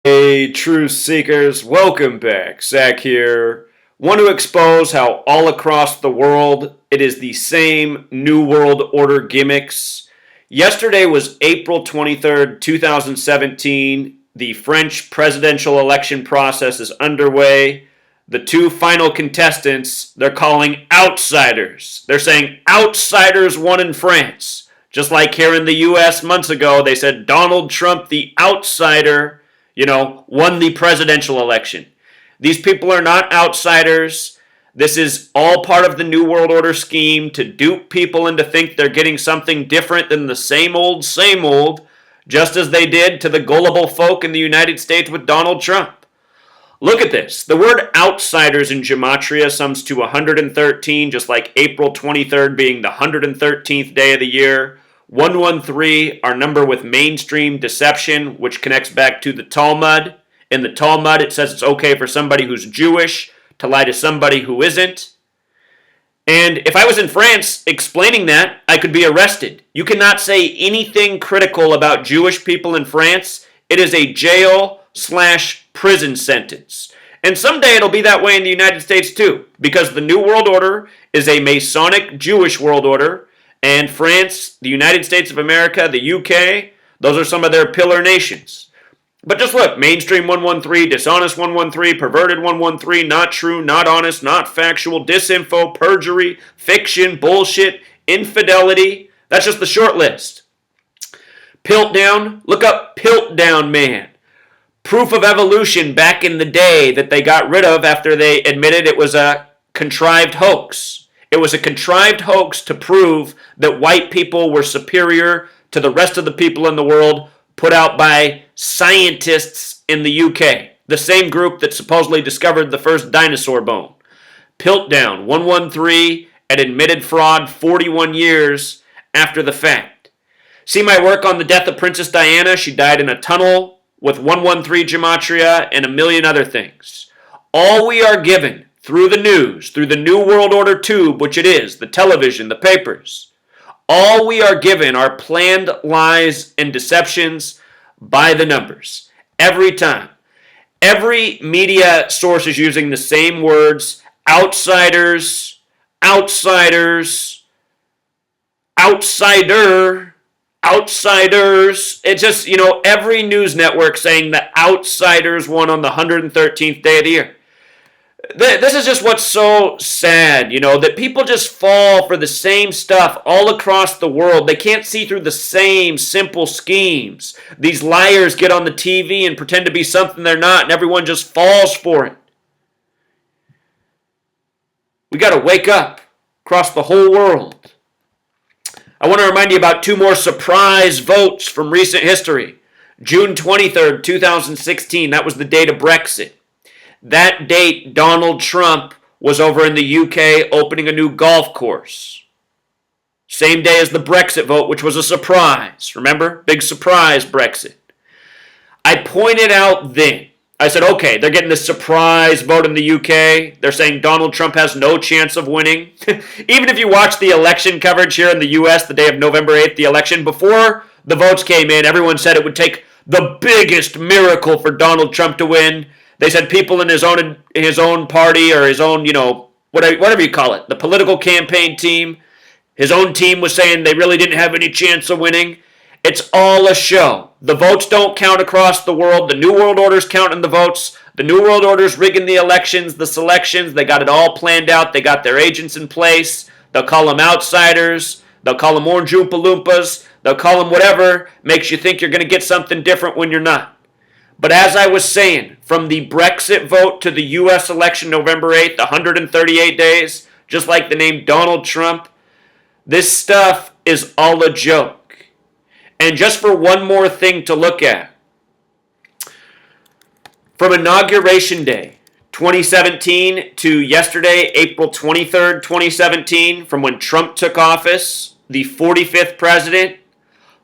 Hey, truth seekers, welcome back. Zach here. Want to expose how all across the world it is the same New World Order gimmicks. Yesterday was April 23rd, 2017. The French presidential election process is underway. The two final contestants, they're calling outsiders. They're saying outsiders won in France. Just like here in the US months ago, they said Donald Trump, the outsider, won the presidential election. These people are not outsiders. This is all part of the New World Order scheme to dupe people into think they're getting something different than the same old, just as they did to the gullible folk in the United States with Donald Trump. Look at this. The word outsiders in gematria sums to 113, just like April 23rd being the 113th day of the year. 113, our number with mainstream deception, which connects back to the Talmud. In the Talmud, it says it's okay for somebody who's Jewish to lie to somebody who isn't. And if I was in France explaining that, I could be arrested. You cannot say anything critical about Jewish people in France. It is a jail/prison sentence. And someday it'll be that way in the United States too, because the New World Order is a Masonic Jewish world order. And France, the United States of America, the UK, those are some of their pillar nations. But just look, mainstream 113, dishonest 113, perverted 113, not true, not honest, not factual, disinfo, perjury, fiction, bullshit, infidelity. That's just the short list. Piltdown, look up Piltdown Man. Proof of evolution back in the day that they got rid of after they admitted it was a contrived hoax. It was a contrived hoax to prove that white people were superior to the rest of the people in the world, put out by scientists in the UK, the same group that supposedly discovered the first dinosaur bone. Piltdown, 113, and admitted fraud 41 years after the fact. See my work on the death of Princess Diana? She died in a tunnel with 113 gematria and a million other things. All we are given through the news, through the New World Order tube, which it is, the television, the papers, all we are given are planned lies and deceptions by the numbers. Every time. Every media source is using the same words: outsiders, outsiders, outsider, outsiders. It's just, every news network saying the outsiders won on the 113th day of the year. This is just what's so sad, that people just fall for the same stuff all across the world. They can't see through the same simple schemes. These liars get on the TV and pretend to be something they're not, and everyone just falls for it. We got to wake up across the whole world. I want to remind you about two more surprise votes from recent history. June 23rd, 2016, that was the date of Brexit. That date, Donald Trump was over in the UK opening a new golf course. Same day as the Brexit vote, which was a surprise. Remember? Big surprise Brexit. I pointed out then, I said, okay, they're getting this surprise vote in the UK. They're saying Donald Trump has no chance of winning. Even if you watch the election coverage here in the US the day of November 8th, the election, before the votes came in, everyone said it would take the biggest miracle for Donald Trump to win. They said people in his own party or his own, whatever you call it, the political campaign team, his own team was saying they really didn't have any chance of winning. It's all a show. The votes don't count across the world. The New World Order's counting the votes. The New World Order's rigging the elections, the selections. They got it all planned out. They got their agents in place. They'll call them outsiders. They'll call them orange Oompa Loompas. They'll call them whatever makes you think you're going to get something different when you're not. But as I was saying, from the Brexit vote to the U.S. election November 8th, 138 days, just like the name Donald Trump, this stuff is all a joke. And just for one more thing to look at, from Inauguration Day, 2017 to yesterday, April 23rd, 2017, from when Trump took office, the 45th president,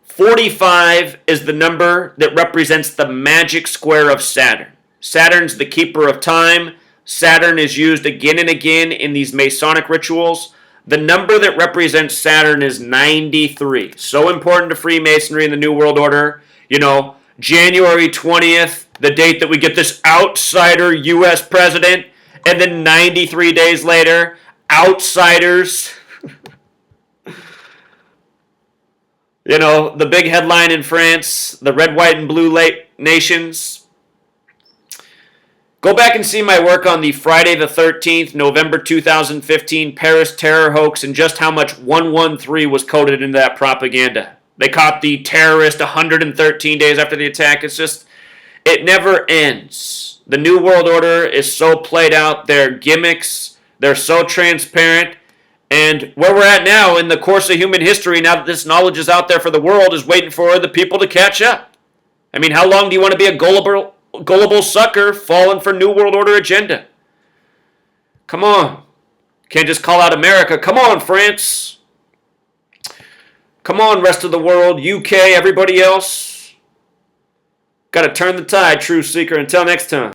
45 is the number that represents the magic square of Saturn. Saturn's the keeper of time. Saturn is used again and again in these Masonic rituals. The number that represents Saturn is 93. So important to Freemasonry and the New World Order. January 20th, the date that we get this outsider U.S. president, and then 93 days later, outsiders. You know, the big headline in France, the red, white, and blue nations. Go back and see my work on the Friday the 13th, November 2015 Paris terror hoax and just how much 113 was coded into that propaganda. They caught the terrorist 113 days after the attack. It's just, it never ends. The New World Order is so played out. Their gimmicks, they're so transparent. And where we're at now in the course of human history, now that this knowledge is out there for the world, is waiting for the people to catch up. I mean, how long do you want to be a gullible sucker falling for New World Order agenda? Come on. Can't just call out America. Come on, France. Come on, rest of the world. UK, everybody else. Got to turn the tide, Truth Seeker. Until next time.